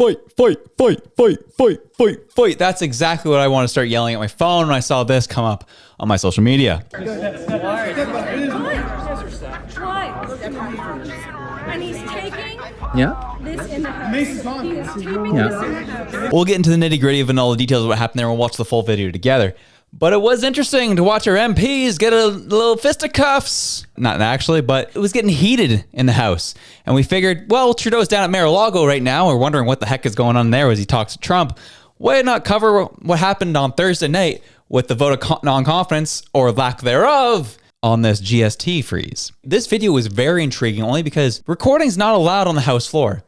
fight, fight, fight, fight, fight, fight, fight. That's exactly what I want to start yelling at my phone when I saw this come up on my social media. Why? And he's taking this in the house. He is taping this in the house. We'll get into the nitty gritty of all the details of what happened there. We'll watch the full video together. But it was interesting to watch our MPs get a little fisticuffs. Not actually, but it was getting heated in the House. And we figured, well, Trudeau's down at Mar-a-Lago right now. We're wondering what the heck is going on there as he talks to Trump. Why not cover what happened on Thursday night with the vote of non-confidence, or lack thereof, on this GST freeze? This video was very intriguing only because recording's not allowed on the House floor.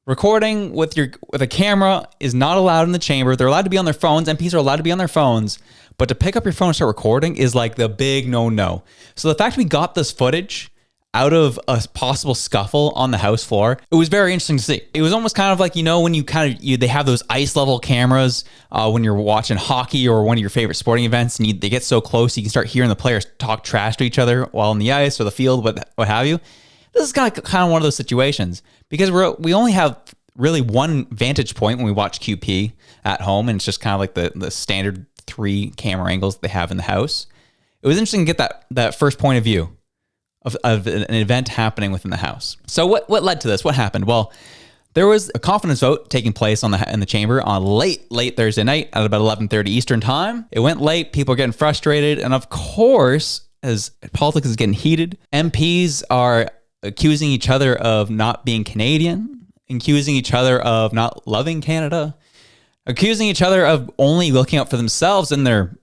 Recording with a camera is not allowed in the chamber. They're allowed to be on their phones. MPs are allowed to be on their phones. But to pick up your phone and start recording is like the big no-no. So the fact we got this footage out of a possible scuffle on the House floor, it was very interesting to see. It was almost kind of like, you know, when they have those ice level cameras when you're watching hockey or one of your favorite sporting events, and they get so close you can start hearing the players talk trash to each other while on the ice or the field, what have you. This is kind of one of those situations because we only have really one vantage point when we watch QP at home, and it's just kind of like the standard 3 camera angles they have in the House. It was interesting to get that first point of view of an event happening within the House. So what led to this? What happened? Well, there was a confidence vote taking place in the chamber on late Thursday night at about 11:30 Eastern time. It went late. People are getting frustrated, and of course, as politics is getting heated, MPs are accusing each other of not being Canadian, accusing each other of not loving Canada, accusing each other of only looking out for themselves and their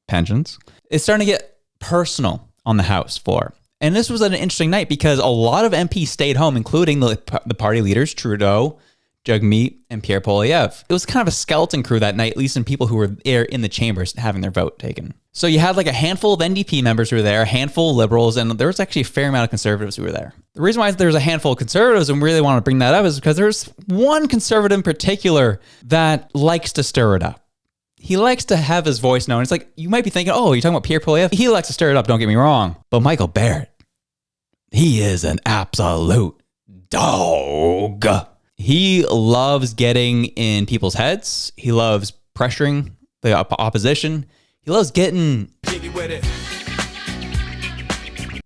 pensions. It's starting to get personal on the House floor. And this was an interesting night because a lot of MPs stayed home, including the party leaders, Trudeau, Jagmeet, and Pierre Poilievre. It was kind of a skeleton crew that night, at least in people who were there in the chambers having their vote taken. So you had like a handful of NDP members who were there, a handful of Liberals, and there was actually a fair amount of Conservatives who were there. The reason why there's a handful of Conservatives, and we really want to bring that up, is because there's one Conservative in particular that likes to stir it up. He likes to have his voice known. It's like, you might be thinking, oh, you're talking about Pierre Poilievre? He likes to stir it up, don't get me wrong. But Michael Barrett, he is an absolute dog. He loves getting in people's heads. He loves pressuring the opposition. He loves getting...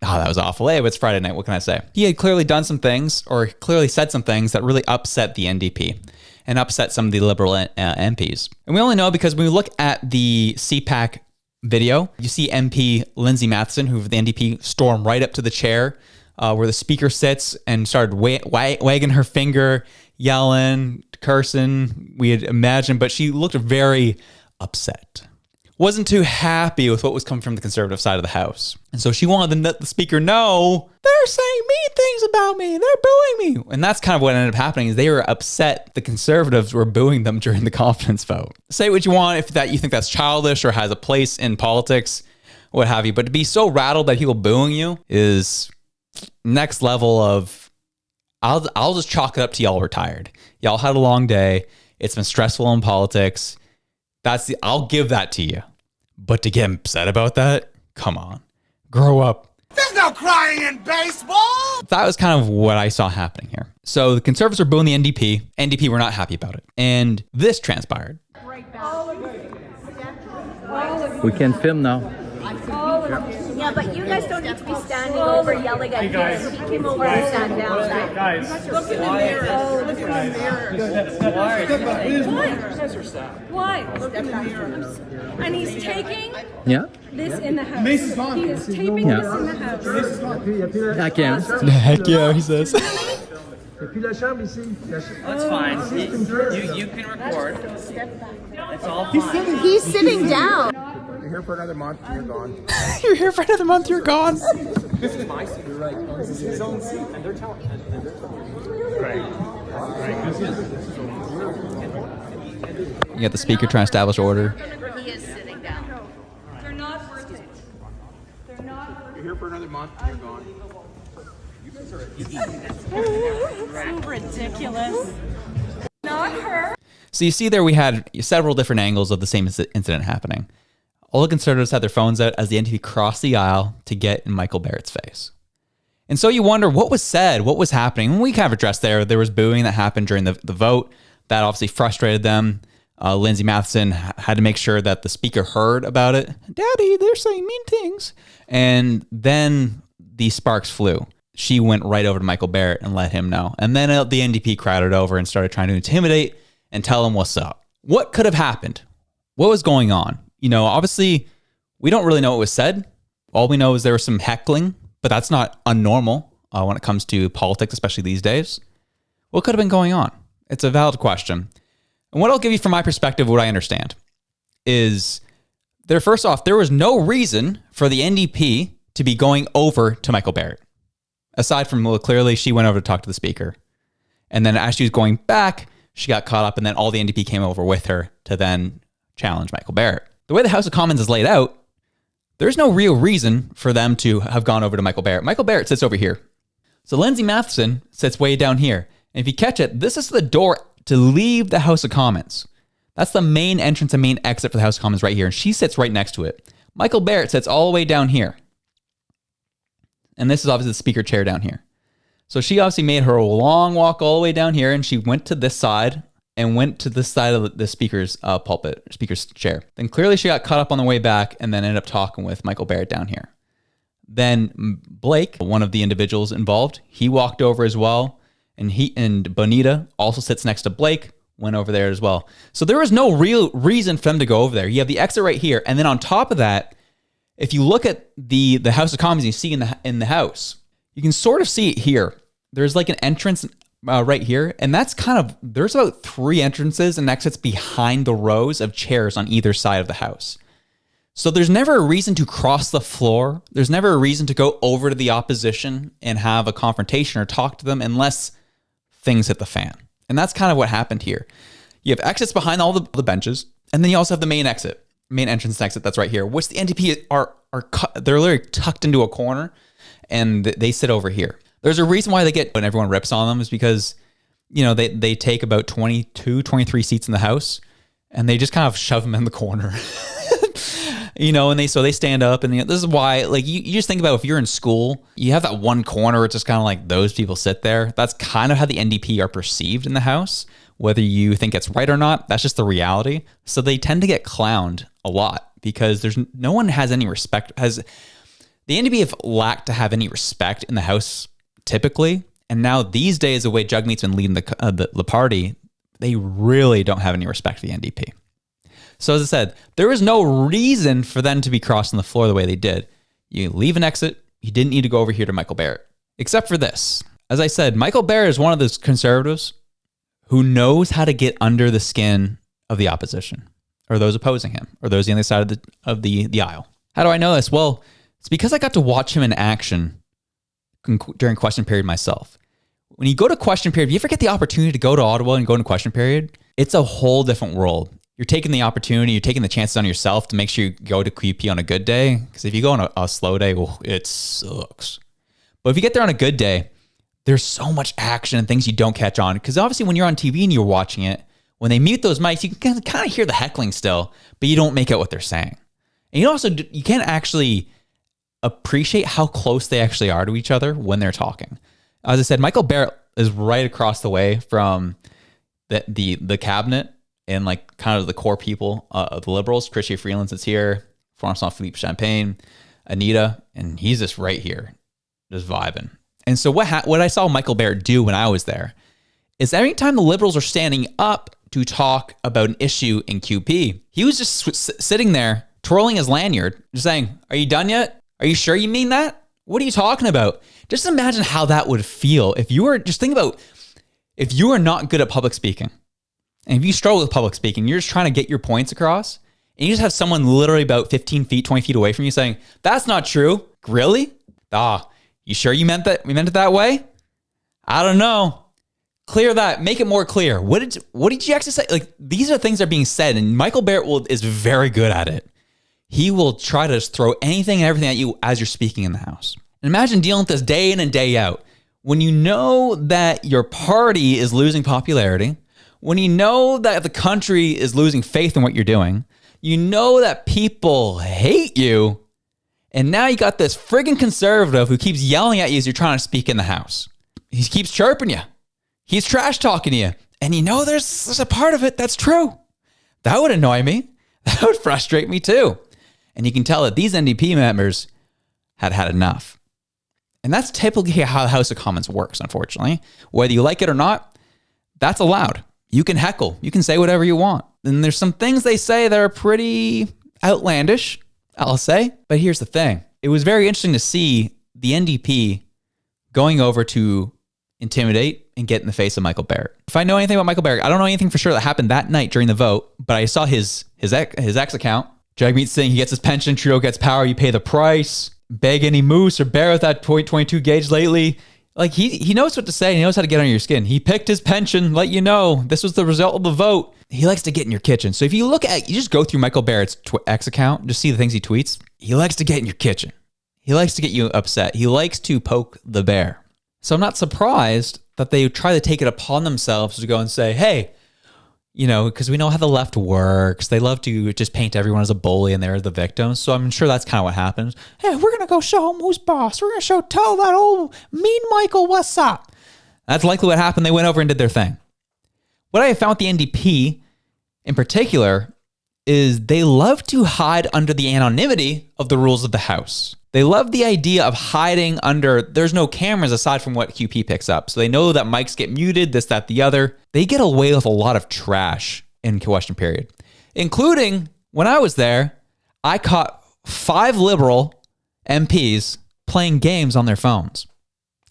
Oh, that was awful. Hey, but it's Friday night. What can I say? He had clearly done some things, or clearly said some things that really upset the NDP and upset some of the Liberal MPs. And we only know because when we look at the CPAC video, you see MP Lindsay Matheson, who the NDP stormed right up to the chair where the speaker sits and started wagging her finger, yelling, cursing, we had imagined, but she looked very upset. Wasn't too happy with what was coming from the Conservative side of the House. And so she wanted to let the speaker know, they're saying mean things about me, they're booing me. And that's kind of what ended up happening, is they were upset the Conservatives were booing them during the confidence vote. Say what you want, if you think that's childish or has a place in politics, what have you, but to be so rattled by people booing you is next level of, I'll just chalk it up to y'all were tired. Y'all had a long day. It's been stressful in politics. I'll give that to you. But to get upset about that, come on, grow up. There's no crying in baseball. That was kind of what I saw happening here. So the Conservatives were booing the NDP. NDP were not happy about it. And this transpired. We can film now. Yeah, but you guys don't need to be standing over yelling at him. He came over and sat down. Guys, look in the mirror. Oh, look in the mirror. Why? Look in the mirror. And he's taking this in the house. He is taping this in the house. I can. Heck yeah, he says. that's fine. You can record. It's all fine. He's sitting down. You're here for another month, you're gone. You're here for another month, you're gone. This is my seat. You're right. This is his own seat. And they're telling Right. You got the speaker trying to establish order. He is sitting down. They're not working. They're not working. You're here for another month, you're gone. So ridiculous. Not her. So you see there we had several different angles of the same incident happening. All the Conservatives had their phones out as the NDP crossed the aisle to get in Michael Barrett's face. And so you wonder what was said, what was happening. And we kind of addressed there was booing that happened during the vote. That obviously frustrated them. Lindsay Matheson had to make sure that the speaker heard about it. Daddy, they're saying mean things. And then the sparks flew. She went right over to Michael Barrett and let him know. And then the NDP crowded over and started trying to intimidate and tell him what's up. What could have happened? What was going on? Obviously, we don't really know what was said. All we know is there was some heckling, but that's not unnormal when it comes to politics, especially these days. What could have been going on? It's a valid question. And what I'll give you from my perspective, what I understand, is first off, there was no reason for the NDP to be going over to Michael Barrett. Aside from, well, clearly she went over to talk to the speaker. And then as she was going back, she got caught up, and then all the NDP came over with her to then challenge Michael Barrett. The way the House of Commons is laid out, there's no real reason for them to have gone over to Michael Barrett. Michael Barrett sits over here. So Lindsay Matheson sits way down here. And if you catch it, this is the door to leave the House of Commons. That's the main entrance and main exit for the House of Commons right here. And she sits right next to it. Michael Barrett sits all the way down here. And this is obviously the speaker chair down here. So she obviously made her long walk all the way down here, and she went to this side and went to this side of the speaker's pulpit, speaker's chair. Then clearly she got caught up on the way back and then ended up talking with Michael Barrett down here. Then Blake, one of the individuals involved, he walked over as well. And Bonita also sits next to Blake, went over there as well. So there was no real reason for them to go over there. You have the exit right here. And then on top of that, if you look at the House of Commons, you see in the house, you can sort of see it here. There's like an entrance right here. And that's there's about 3 entrances and exits behind the rows of chairs on either side of the house. So there's never a reason to cross the floor. There's never a reason to go over to the opposition and have a confrontation or talk to them unless things hit the fan. And that's kind of what happened here. You have exits behind all the benches, and then you also have the main exit, main entrance and exit that's right here, which the NDP they're literally tucked into a corner, and they sit over here. There's a reason why they get, when everyone rips on them, is because, they take about 22, 23 seats in the House, and they just kind of shove them in the corner. And they stand up, and this is why, like, you just think about if you're in school, you have that one corner, it's just kind of like those people sit there. That's kind of how the NDP are perceived in the House, whether you think it's right or not. That's just the reality. So they tend to get clowned a lot because no one has any respect. The NDP have lacked to have any respect in the House typically, and now these days, the way Jagmeet's been leading the party, they really don't have any respect for the NDP. So as I said, there was no reason for them to be crossing the floor the way they did. You leave an exit. You didn't need to go over here to Michael Barrett. Except for this. As I said, Michael Barrett is one of those conservatives who knows how to get under the skin of the opposition, or those opposing him, or those on the other side of the aisle. How do I know this? Well, it's because I got to watch him in action during question period myself. When you go to question period, if you ever get the opportunity to go to Ottawa and go into question period, it's a whole different world. You're taking the opportunity, you're taking the chances on yourself to make sure you go to QP on a good day. Because if you go on a slow day, well, it sucks. But if you get there on a good day, there's so much action and things you don't catch on. Because obviously when you're on TV and you're watching it, when they mute those mics, you can kind of hear the heckling still, but you don't make out what they're saying. And you can't actually appreciate how close they actually are to each other when they're talking. As I said, Michael Barrett is right across the way from the cabinet and like kind of the core people of the Liberals. Chrystia Freeland is here, François-Philippe Champagne, Anita, and he's just right here, just vibing. And so what I saw Michael Barrett do when I was there is every time the Liberals are standing up to talk about an issue in QP, he was just sitting there twirling his lanyard, just saying, "Are you done yet? Are you sure you mean that? What are you talking about?" Just imagine how that would feel if you were, just think about if you are not good at public speaking. And if you struggle with public speaking, you're just trying to get your points across, and you just have someone literally about 15 feet, 20 feet away from you saying, "That's not true." Really? You sure you meant that? We meant it that way? I don't know. Clear that. Make it more clear. What did you actually say? Like, these are things that are being said, and Michael Barrett is very good at it. He will try to just throw anything and everything at you as you're speaking in the House. And imagine dealing with this day in and day out. When you know that your party is losing popularity, when you know that the country is losing faith in what you're doing, you know that people hate you, and now you got this friggin' conservative who keeps yelling at you as you're trying to speak in the House. He keeps chirping you. He's trash talking to you. And you know, there's a part of it that's true. That would annoy me. That would frustrate me too. And you can tell that these NDP members had had enough. And that's typically how the House of Commons works, unfortunately. Whether you like it or not, that's allowed. You can heckle. You can say whatever you want. And there's some things they say that are pretty outlandish, I'll say. But here's the thing. It was very interesting to see the NDP going over to intimidate and get in the face of Michael Barrett. If I know anything about Michael Barrett, I don't know anything for sure that happened that night during the vote, but I saw his ex account. Jagmeet Singh, he gets his pension, Trudeau gets power, you pay the price. Beg any moose or bear with that .22 gauge lately. Like he knows what to say. He knows how to get on your skin. He picked his pension, let you know this was the result of the vote. He likes to get in your kitchen. So if you just go through Michael Barrett's X account, just see the things he tweets. He likes to get in your kitchen. He likes to get you upset. He likes to poke the bear. So I'm not surprised that they try to take it upon themselves to go and say, hey, you know, because we know how the left works. They love to just paint everyone as a bully and they're the victims. So I'm sure that's kind of what happens. Hey, we're going to go show him who's boss. We're going to tell that old mean Michael what's up. That's likely what happened. They went over and did their thing. What I found with the NDP in particular is they love to hide under the anonymity of the rules of the House. They love the idea of hiding under, there's no cameras aside from what QP picks up. So they know that mics get muted, this, that, the other. They get away with a lot of trash in question period, including when I was there, I caught 5 Liberal MPs playing games on their phones.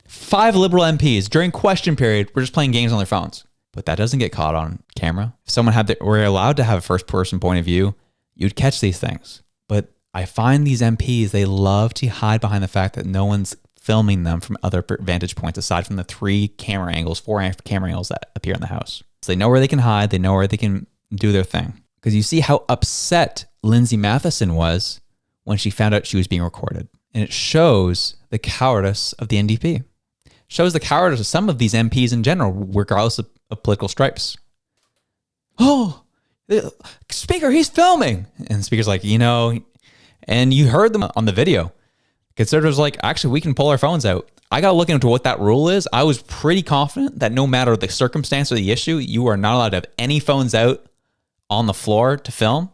5 Liberal MPs during question period were just playing games on their phones. But that doesn't get caught on camera. If someone were allowed to have a first person point of view, you'd catch these things. But I find these MPs, they love to hide behind the fact that no one's filming them from other vantage points aside from the 4 camera angles that appear in the House. So they know where they can hide. They know where they can do their thing. Because you see how upset Lindsay Matheson was when she found out she was being recorded. And it shows the cowardice of the NDP. It shows the cowardice of some of these MPs in general, regardless of political stripes. Oh, Speaker, he's filming. And the Speaker's like, you know, and you heard them on the video. Conservatives like, actually, we can pull our phones out. I got to look into what that rule is. I was pretty confident that no matter the circumstance or the issue, you are not allowed to have any phones out on the floor to film.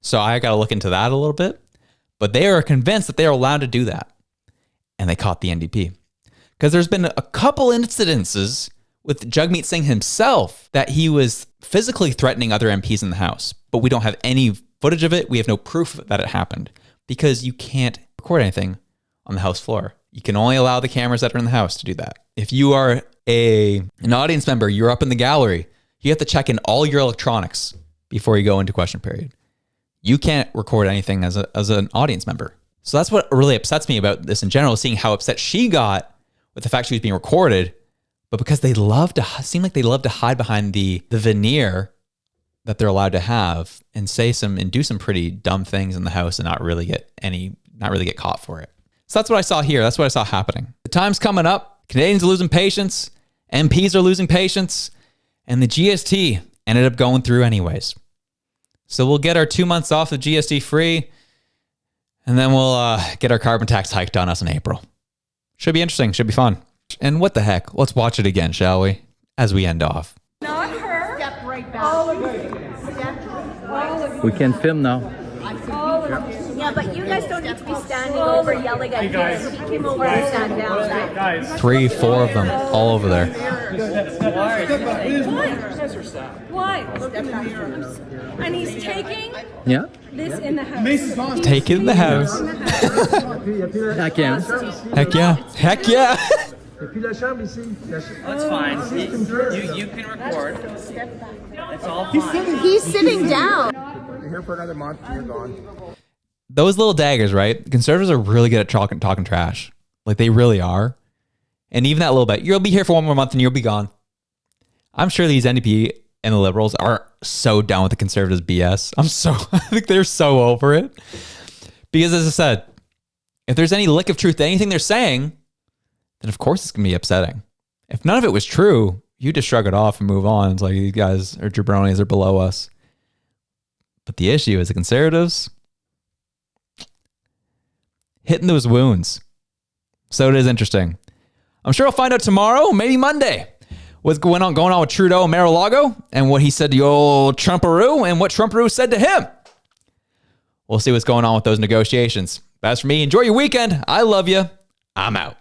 So I got to look into that a little bit. But they are convinced that they are allowed to do that. And they caught the NDP. Because there's been a couple incidences with Jagmeet Singh himself that he was physically threatening other MPs in the House. But we don't have any footage of it. We have no proof that it happened because you can't record anything on the House floor. You can only allow the cameras that are in the House to do that. If you are an audience member, you're up in the gallery, you have to check in all your electronics before you go into question period. You can't record anything as an audience member. So that's what really upsets me about this in general, seeing how upset she got with the fact she was being recorded. But because they seem like they love to hide behind the veneer that they're allowed to have and do some pretty dumb things in the House and not really get caught for it. So that's what I saw here. That's what I saw happening. The time's coming up. Canadians are losing patience. MPs are losing patience. And the GST ended up going through anyways. So we'll get our 2 months off of GST free. And then we'll get our carbon tax hiked on us in April. Should be interesting. Should be fun. And what the heck? Let's watch it again, shall we? As we end off. Not her. Step right back. All of you. We can film now. All of you. Yeah, but you guys don't need to be standing over yelling at him. He came over and sat down. 3, 4 of them all over there. Why? And he's taking Yeah? this in the House. Take it in the House. I can. Heck yeah. Heck yeah. That's fine. You can record. It's all fine. He's sitting down. You're here for another month and you're gone. Those little daggers, right? Conservatives are really good at talking trash. Like they really are. And even that little bit, you'll be here for 1 more month and you'll be gone. I'm sure these NDP and the Liberals are so done with the Conservatives BS. I think they're so over it. Because as I said, if there's any lick of truth to anything they're saying, then of course it's going to be upsetting. If none of it was true, you just shrug it off and move on. It's like, these guys are jabronis, they're below us. But the issue is the Conservatives hitting those wounds. So it is interesting. I'm sure I'll find out tomorrow, maybe Monday, what's going on with Trudeau and Mar-a-Lago, and what he said to the old Trumparoo, and what Trumparoo said to him. We'll see what's going on with those negotiations. But as for me, enjoy your weekend. I love you. I'm out.